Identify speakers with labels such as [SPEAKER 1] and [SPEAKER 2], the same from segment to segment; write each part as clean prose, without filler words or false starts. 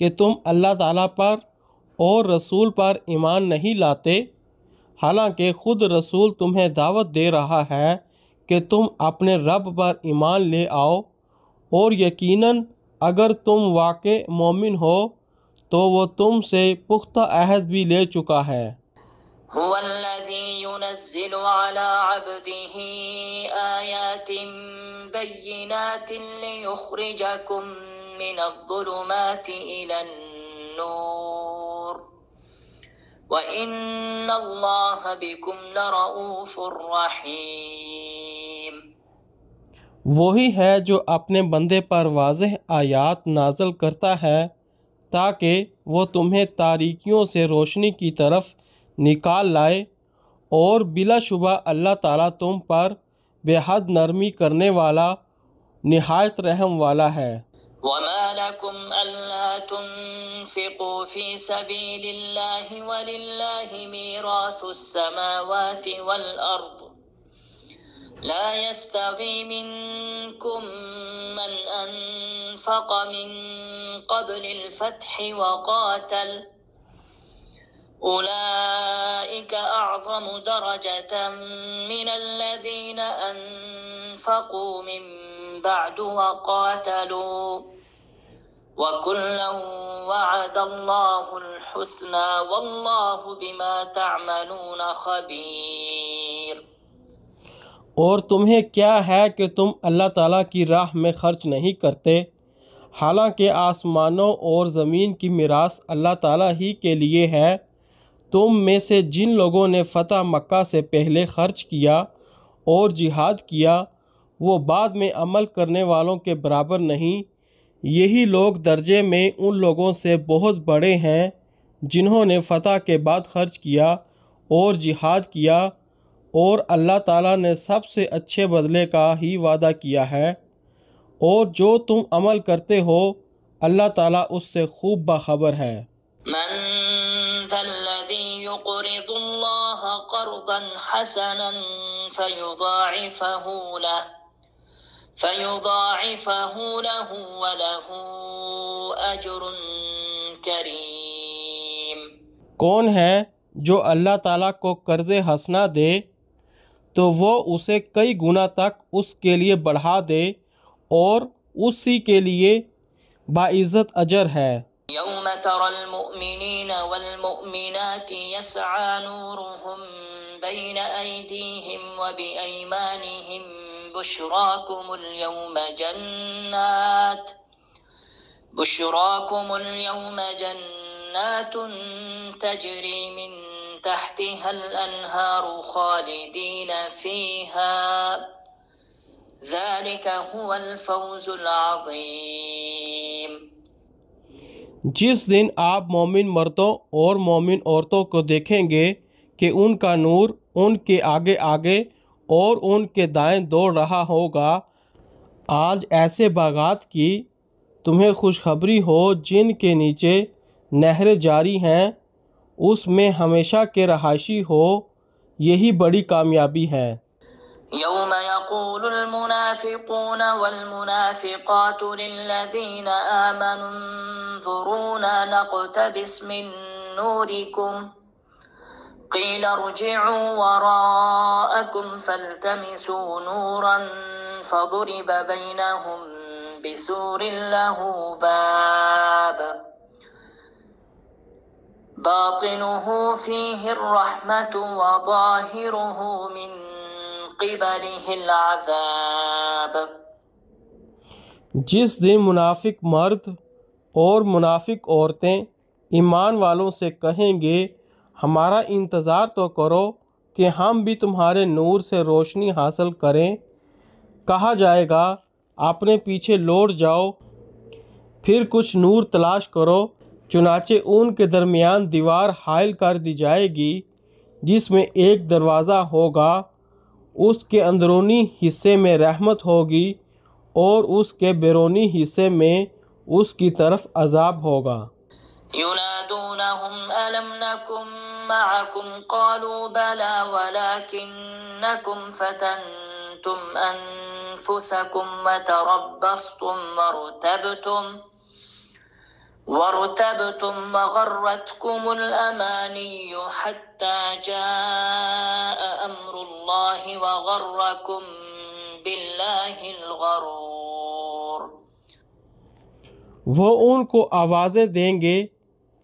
[SPEAKER 1] کہ تم اللہ تعالیٰ پر اور رسول پر ایمان نہیں لاتے، حالانکہ خود رسول تمہیں دعوت دے رہا ہے کہ تم اپنے رب پر ایمان لے آؤ، اور یقیناً اگر تم واقع مومن ہو تو وہ تم سے پختہ عہد بھی لے چکا ہے۔
[SPEAKER 2] هو الذي ينزل على عبده آيات بينات ليخرجكم من الظلمات إلى النور وإن الله بكم لرؤوف رحيم۔
[SPEAKER 1] وہی ہے جو اپنے بندے پر واضح آیات نازل کرتا ہے تاکہ وہ تمہیں تاریکیوں سے روشنی کی طرف نکال لائے، اور بلا شبہ اللہ تعالیٰ تم پر بے حد نرمی کرنے والا، نہایت رحم والا ہے۔
[SPEAKER 2] وما لكم ألا تنفقوا في سبيل الله ولله ميراث السماوات والأرض لا يستوي منكم من أنفق من قبل الفتح وقاتل أولئك أعظم درجة من الذين أنفقوا من بعد وقاتلوا وكلا وعد الله الحسنى والله بما تعملون خبير۔
[SPEAKER 1] اور تمہیں کیا ہے کہ تم اللہ تعالیٰ کی راہ میں خرچ نہیں کرتے، حالانکہ آسمانوں اور زمین کی میراث اللہ تعالیٰ ہی کے لیے ہے۔ تم میں سے جن لوگوں نے فتح مکہ سے پہلے خرچ کیا اور جہاد کیا، وہ بعد میں عمل کرنے والوں کے برابر نہیں، یہی لوگ درجے میں ان لوگوں سے بہت بڑے ہیں جنہوں نے فتح کے بعد خرچ کیا اور جہاد کیا، اور اللہ تعالیٰ نے سب سے اچھے بدلے کا ہی وعدہ کیا ہے، اور جو تم عمل کرتے ہو اللہ تعالیٰ اس سے خوب باخبر ہے۔
[SPEAKER 2] من ذا الذي يقرض الله قرضا حسنا فيضاعفه له وله أجر كريم۔
[SPEAKER 1] کون ہے جو اللہ تعالیٰ کو قرض حسنہ دے تو وہ اسے کئی گنا تک اس کے لیے بڑھا دے، اور اسی کے لیے باعزت اجر ہے۔
[SPEAKER 2] يوم ترى المؤمنين والمؤمنات يسعى نورهم بين أيديهم وبأيمانهم بشراكم اليوم جنات تجري من تحتها الأنهار خالدين فيها ذلك هو الفوز العظيم۔
[SPEAKER 1] جس دن آپ مومن مردوں اور مومن عورتوں کو دیکھیں گے کہ ان کا نور ان کے آگے آگے اور ان کے دائیں دوڑ رہا ہوگا۔ آج ایسے باغات کی تمہیں خوشخبری ہو جن کے نیچے نہریں جاری ہیں، اس میں ہمیشہ کے رہائشی ہو، یہی بڑی کامیابی ہے۔
[SPEAKER 2] يوم يقول المنافقون والمنافقات للذين آمنوا انظرونا نقتبس من نوركم قيل ارجعوا وراءكم فالتمسوا نورا فضرب بينهم بسور له باب باطنه فيه الرحمة وظاهره من قبله العذاب۔
[SPEAKER 1] جس دن منافق مرد اور منافق عورتیں ایمان والوں سے کہیں گے ہمارا انتظار تو کرو کہ ہم بھی تمہارے نور سے روشنی حاصل کریں، کہا جائے گا اپنے پیچھے لوٹ جاؤ، پھر کچھ نور تلاش کرو، چنانچہ ان کے درمیان دیوار حائل کر دی جائے گی جس میں ایک دروازہ ہوگا، اس کے اندرونی حصے میں رحمت ہوگی اور اس کے بیرونی حصے میں اس کی طرف عذاب ہوگا۔
[SPEAKER 2] ينادونهم ألم نكن معكم قالوا بلى ولكنكم فتنتم أنفسكم وارتبتم وغرتكم الأماني حتى جاء أمر الله وغركم بالله الغرور۔
[SPEAKER 1] وہ ان کو آوازیں دیں گے،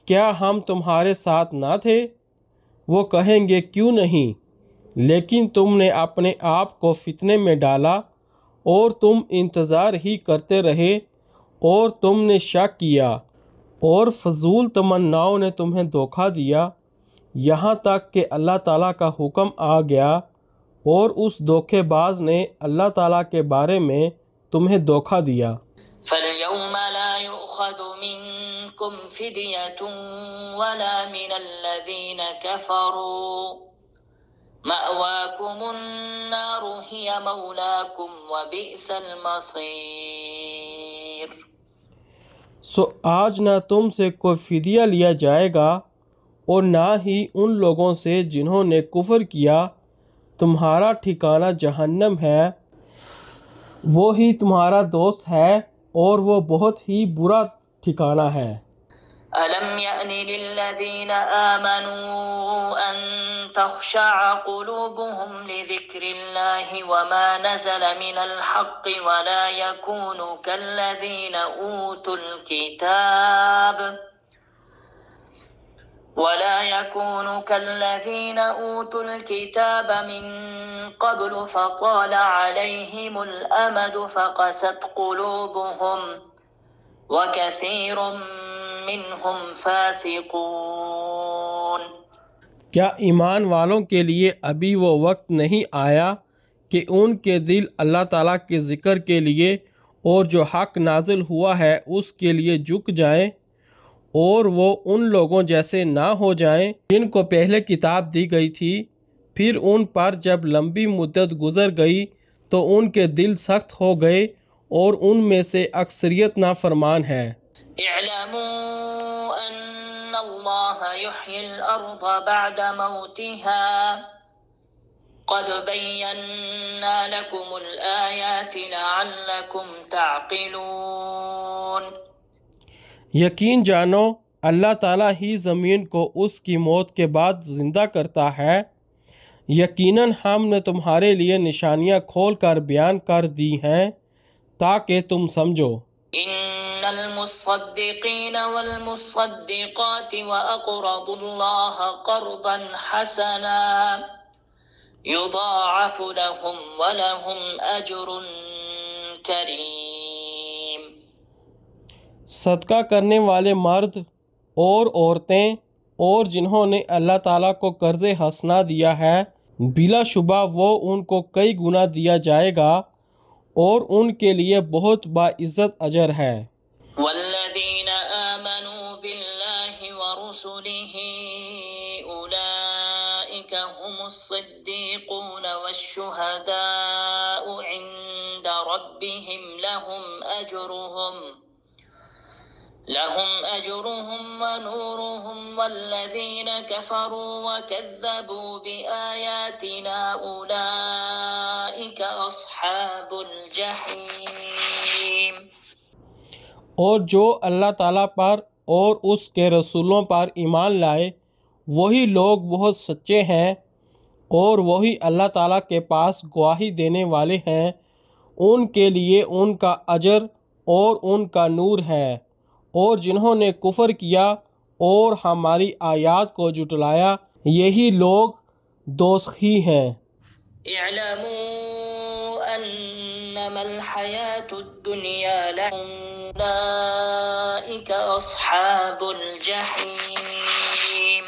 [SPEAKER 1] کیا ہم تمہارے ساتھ نہ تھے؟ وہ کہیں گے کیوں نہیں، لیکن تم نے اپنے آپ کو فتنے میں ڈالا اور تم انتظار ہی کرتے رہے اور تم نے شک کیا اور فضول تمناؤں نے تمہیں دھوکہ دیا، یہاں تک کہ اللہ تعالیٰ کا حکم آ گیا اور اس دھوکے باز نے اللہ تعالیٰ کے بارے میں تمہیں دھوکہ دیا۔
[SPEAKER 2] فَالْيَوْمَ لَا يُؤْخَذُ مِنكُمْ فِدْيَةٌ وَلَا مِنَ الَّذِينَ كَفَرُوا مَأْوَاكُمُ النَّارُ هِيَ مَوْلَاكُمْ وَبِئْسَ الْمَصِيرُ۔
[SPEAKER 1] سو آج نہ تم سے کوئی فدیہ لیا جائے گا اور نہ ہی ان لوگوں سے جنہوں نے کفر کیا، تمہارا ٹھکانہ جہنم ہے، وہی تمہارا دوست ہے اور وہ بہت ہی برا ٹھکانہ ہے۔
[SPEAKER 2] أَلَمْ يَأْنِ لِلَّذِينَ آمَنُوا أَن تَخْشَعَ قُلُوبُهُمْ لِذِكْرِ اللَّهِ وَمَا نَزَلَ مِنَ الْحَقِّ وَلَا يَكُونُوا كَالَّذِينَ أُوتُوا الْكِتَابَ مِن قَبْلُ فَطَالَ عَلَيْهِمُ الْأَمَدُ فَقَسَتْ قُلُوبُهُمْ وَكَثِيرٌ مِّنْهُمْ فَاسِقُونَ۔
[SPEAKER 1] کیا ایمان والوں کے لیے ابھی وہ وقت نہیں آیا کہ ان کے دل اللہ تعالیٰ کے ذکر کے لیے اور جو حق نازل ہوا ہے اس کے لیے جھک جائیں، اور وہ ان لوگوں جیسے نہ ہو جائیں جن کو پہلے کتاب دی گئی تھی، پھر ان پر جب لمبی مدت گزر گئی تو ان کے دل سخت ہو گئے اور ان میں سے اکثریت نافرمان ہے۔
[SPEAKER 2] اعلموا ان اللہ یحیی الارض بعد موتها قد بینا لکم الآیات لعلکم تعقلون۔
[SPEAKER 1] یقین جانو اللہ تعالیٰ ہی زمین کو اس کی موت کے بعد زندہ کرتا ہے، یقیناً ہم نے تمہارے لیے نشانیاں کھول کر بیان کر دی ہیں تاکہ تم سمجھو۔
[SPEAKER 2] ان المصدقین والمصدقات واقرضوا اللہ قرضا حسنا یضاعف لهم ولهم اجر کریم۔
[SPEAKER 1] صدقہ کرنے والے مرد اور عورتیں اور جنہوں نے اللہ تعالیٰ کو قرض حسنہ دیا ہے، بلا شبہ وہ ان کو کئی گنا دیا جائے گا اور ان کے لیے بہت باعزت اجر ہے۔
[SPEAKER 2] والذین آمنوا باللہ ورسلہ اولئک هم الصدیقون والشہداء عند ربهم لهم أجرهم ونورهم والذين كفروا وكذبوا بآياتنا أولئك أصحاب الجحيم۔
[SPEAKER 1] اور جو اللہ تعالیٰ پر اور اس کے رسولوں پر ایمان لائے وہی لوگ بہت سچے ہیں اور وہی اللہ تعالیٰ کے پاس گواہی دینے والے ہیں، ان کے لیے ان کا اجر اور ان کا نور ہے، اور جنہوں نے کفر کیا اور ہماری آیات کو جھٹلایا یہی لوگ دوزخی ہیں۔
[SPEAKER 2] اعلموا انما الحیاة الدنیا لعب اولئک اصحاب الجحیم۔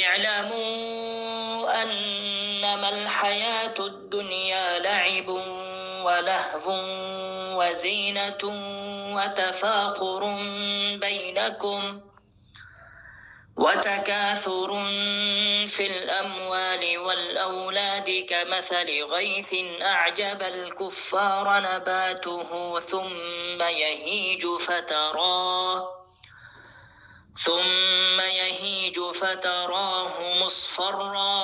[SPEAKER 2] اعلموا انما الحیاة الدنیا لعب ولهو وزینة وتفاخر بینکم وتكاثر في الأموال والأولاد كمثل غيث أعجب الكفار نباته ثم يهيج فتراه مصفرا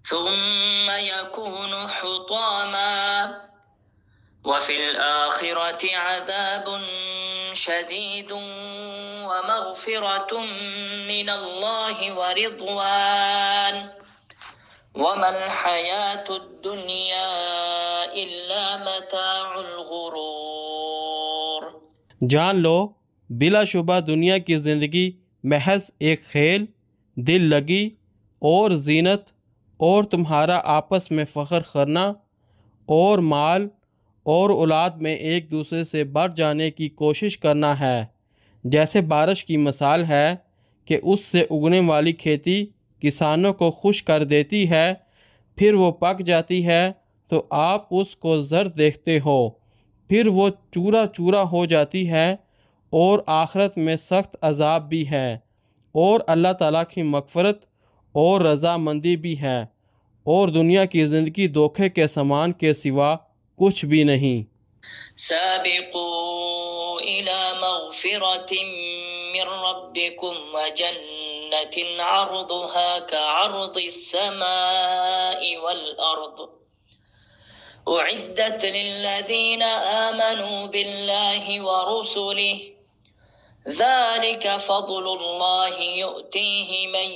[SPEAKER 2] ثم يكون حطاما وفي الآخرة عذاب شديد ومغفرة من الله ورضوان وما الحياة الدنيا إلا متاع الغرور۔
[SPEAKER 1] جان لو بلا شبہ دنیا کی زندگی محض ایک کھیل، دل لگی اور زینت اور تمہارا آپس میں فخر کرنا اور مال اور اولاد میں ایک دوسرے سے بڑھ جانے کی کوشش کرنا ہے، جیسے بارش کی مثال ہے کہ اس سے اگنے والی کھیتی کسانوں کو خوش کر دیتی ہے، پھر وہ پک جاتی ہے تو آپ اس کو زرد دیکھتے ہو، پھر وہ چورا چورا ہو جاتی ہے اور آخرت میں سخت عذاب بھی ہے، اور اللہ تعالیٰ کی مغفرت اور رضامندی بھی ہے، اور دنیا کی زندگی دھوکے کے سامان کے سوا کچھ بھی نہیں۔
[SPEAKER 2] سابقوا إلى مغفرة من ربكم وجنة عرضها كعرض السماء والأرض أعدت للذين آمنوا بالله ورسله ذلك فضل الله يؤتيه من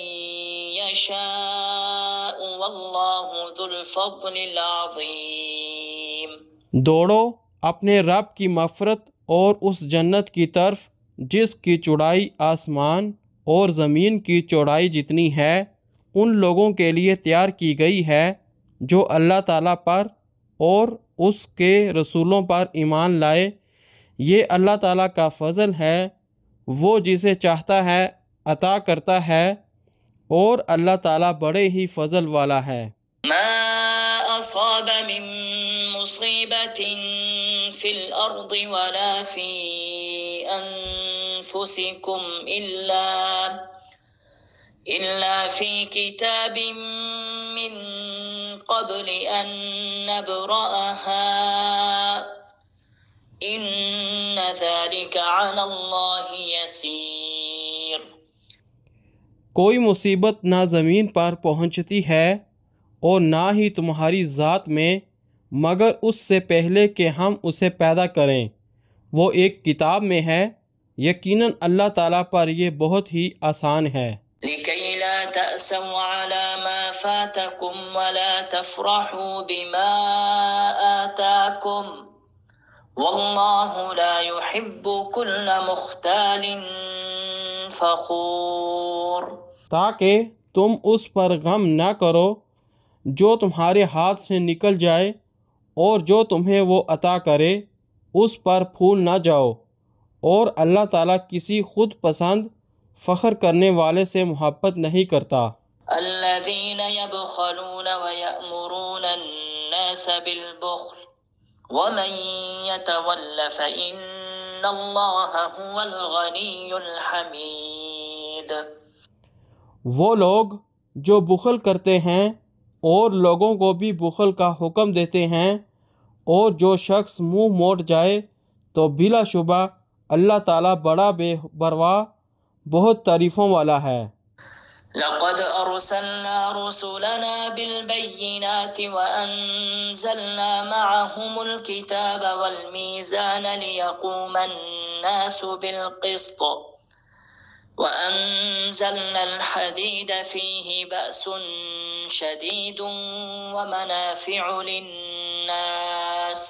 [SPEAKER 2] يشاء والله ذو الفضل العظيم۔
[SPEAKER 1] دوڑو اپنے رب کی مغفرت اور اس جنت کی طرف جس کی چوڑائی آسمان اور زمین کی چوڑائی جتنی ہے، ان لوگوں کے لیے تیار کی گئی ہے جو اللہ تعالیٰ پر اور اس کے رسولوں پر ایمان لائے۔ یہ اللہ تعالیٰ کا فضل ہے، وہ جسے چاہتا ہے عطا کرتا ہے، اور اللہ تعالیٰ بڑے ہی فضل والا ہے۔
[SPEAKER 2] ما أصاب من مصيبة في الأرض ولا في أنفسكم إلا في كتاب من قبل أن نبرأها إن ذلك على الله يسير۔
[SPEAKER 1] کوئی مصیبت نہ زمین پر پہنچتی ہے اور نہ ہی تمہاری ذات میں، مگر اس سے پہلے کہ ہم اسے پیدا کریں، وہ ایک کتاب میں ہے، یقیناً اللہ تعالیٰ پر یہ بہت ہی آسان ہے۔
[SPEAKER 2] لكي لا تأسوا على ما فاتكم ولا تفرحوا بما آتاكم والله لا يحب كل مختال فخور۔
[SPEAKER 1] تاکہ تم اس پر غم نہ کرو جو تمہارے ہاتھ سے نکل جائے، اور جو تمہیں وہ عطا کرے اس پر پھول نہ جاؤ، اور اللہ تعالیٰ کسی خود پسند فخر کرنے والے سے محبت نہیں کرتا۔
[SPEAKER 2] الذين يبخلون ويأمرون الناس بالبخل ومن يتول فإن الله هو الغني الحميد۔
[SPEAKER 1] وہ لوگ جو بخل کرتے ہیں اور لوگوں کو بھی بخل کا حکم دیتے ہیں، اور جو شخص منہ موڑ جائے تو بلا شبہ اللہ تعالیٰ بڑا بے پرواہ بہت تعریفوں والا ہے۔
[SPEAKER 2] لقد أرسلنا رسلنا بالبينات وأنزلنا معهم الكتاب والميزان ليقوم الناس بالقسط وأنزلنا الحديد فيه بأس شديد ومنافع للناس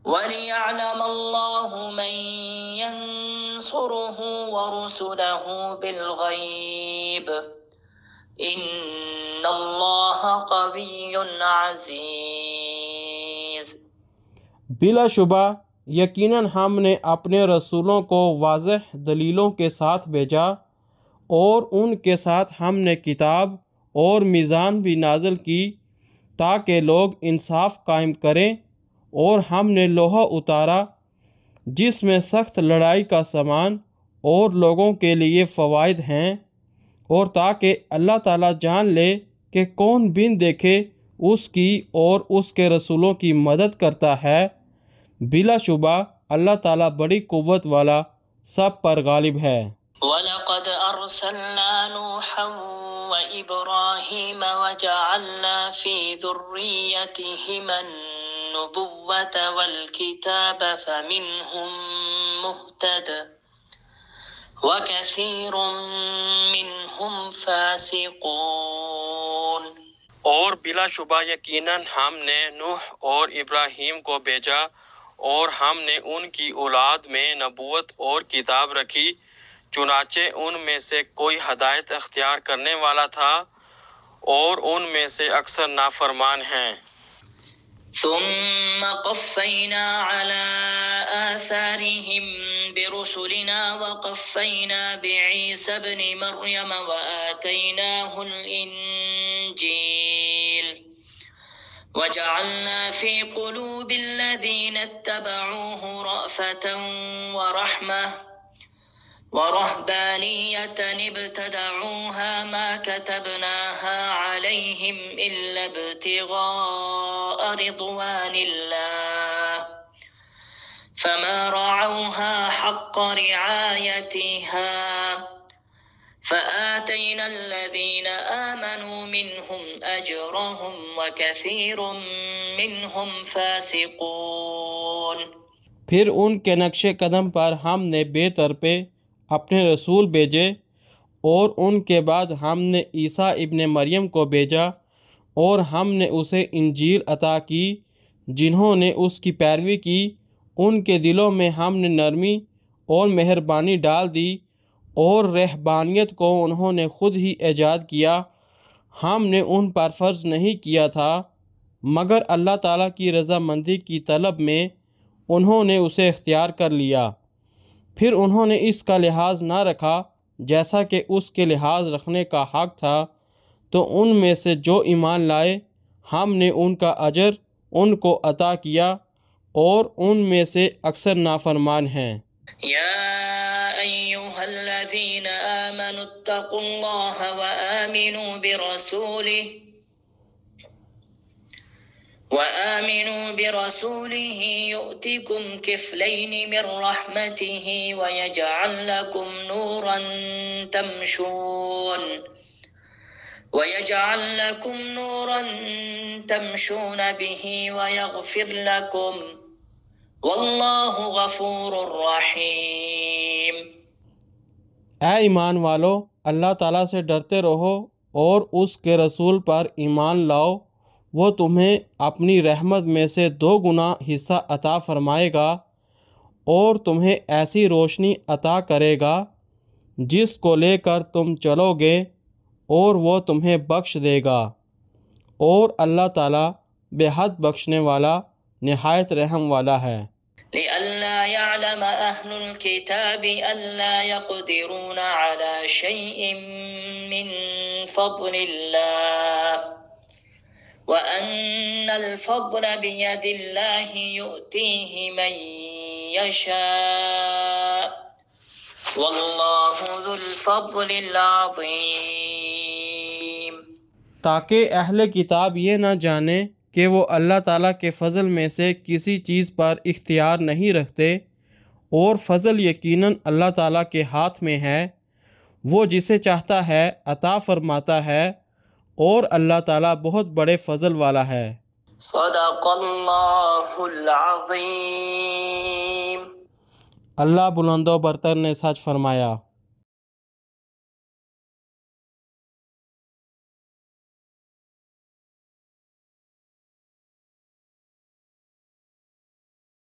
[SPEAKER 2] وليعلم الله من ينصره ورسله بالغيب إن الله قوي عزيز۔
[SPEAKER 1] بلا شبہ یقیناً ہم نے اپنے رسولوں کو واضح دلیلوں کے ساتھ بھیجا، اور ان کے ساتھ ہم نے کتاب اور میزان بھی نازل کی تاکہ لوگ انصاف قائم کریں، اور ہم نے لوہا اتارا جس میں سخت لڑائی کا سامان اور لوگوں کے لیے فوائد ہیں، اور تاکہ اللہ تعالیٰ جان لے کہ کون بن دیکھے اس کی اور اس کے رسولوں کی مدد کرتا ہے۔ بلا شبہ اللہ تعالیٰ بڑی قوت والا سب پر غالب ہے۔
[SPEAKER 2] وَلَقَدْ أَرْسَلْنَا نُوحًا وَإِبْرَاهِيمَ وَجَعَلْنَا فِي ذُرِّيَّتِهِمَا النبوة والكتاب فمنهم مهتد وكثير منهم فاسقون۔
[SPEAKER 3] اور بلا شبہ یقیناً ہم نے نوح اور ابراہیم کو بھیجا اور ہم نے ان کی اولاد میں نبوت اور کتاب رکھی، چنانچہ ان میں سے کوئی ہدایت اختیار کرنے والا تھا اور ان میں سے اکثر نافرمان ہیں۔
[SPEAKER 2] ثم قفينا على آثارهم برسلنا وقفينا بعيسى ابن مريم وآتيناه الإنجيل وجعلنا في قلوب الذين اتبعوه رأفة ورحمة ورهبانية ابتدعوها ما كتبناها عليهم إلا ابتغاء رضوان الله فما رعوها حق رعايتها فآتينا الذين آمنوا منهم أجرهم وكثير منهم فاسقون۔
[SPEAKER 1] پھر ان کے نقش قدم پر ہم نے بے طرفے اپنے رسول بھیجے اور ان کے بعد ہم نے عیسیٰ ابن مریم کو بھیجا اور ہم نے اسے انجیل عطا کی۔ جنہوں نے اس کی پیروی کی ان کے دلوں میں ہم نے نرمی اور مہربانی ڈال دی، اور رہبانیت کو انہوں نے خود ہی ایجاد کیا، ہم نے ان پر فرض نہیں کیا تھا، مگر اللہ تعالیٰ کی رضامندی کی طلب میں انہوں نے اسے اختیار کر لیا۔ پھر انہوں نے اس کا لحاظ نہ رکھا جیسا کہ اس کے لحاظ رکھنے کا حق تھا، تو ان میں سے جو ایمان لائے ہم نے ان کا اجر ان کو عطا کیا، اور ان میں سے اکثر نافرمان ہیں۔
[SPEAKER 2] یا ایھا الذین آمنوا اتقوا اللہ وآمنوا برسوله يؤتكم كفلين من رحمته ويجعل لكم نورا تمشون به ويغفر لكم والله غفور رحيم۔
[SPEAKER 1] اے ایمان والو، اللہ تعالیٰ سے ڈرتے رہو اور اس کے رسول پر ایمان لاؤ، وہ تمہیں اپنی رحمت میں سے 2 گنا حصہ عطا فرمائے گا اور تمہیں ایسی روشنی عطا کرے گا جس کو لے کر تم چلو گے، اور وہ تمہیں بخش دے گا، اور اللہ تعالیٰ بے حد بخشنے والا نہایت رحم والا ہے۔
[SPEAKER 2] لئلا يعلم أهل الكتاب ألا يقدرون على شيء من فضل الله وأن الفضل بيد الله يؤتيه من يشاء والله ذو الفضل العظيم۔
[SPEAKER 1] تاکہ اہل کتاب یہ نہ جانے کہ وہ اللہ تعالیٰ کے فضل میں سے کسی چیز پر اختیار نہیں رکھتے، اور فضل یقیناً اللہ تعالیٰ کے ہاتھ میں ہے، وہ جسے چاہتا ہے عطا فرماتا ہے، اور اللہ تعالیٰ بہت بڑے فضل والا ہے۔
[SPEAKER 2] صدق اللہ العظیم۔
[SPEAKER 1] اللہ بلند و برتر نے سچ فرمایا۔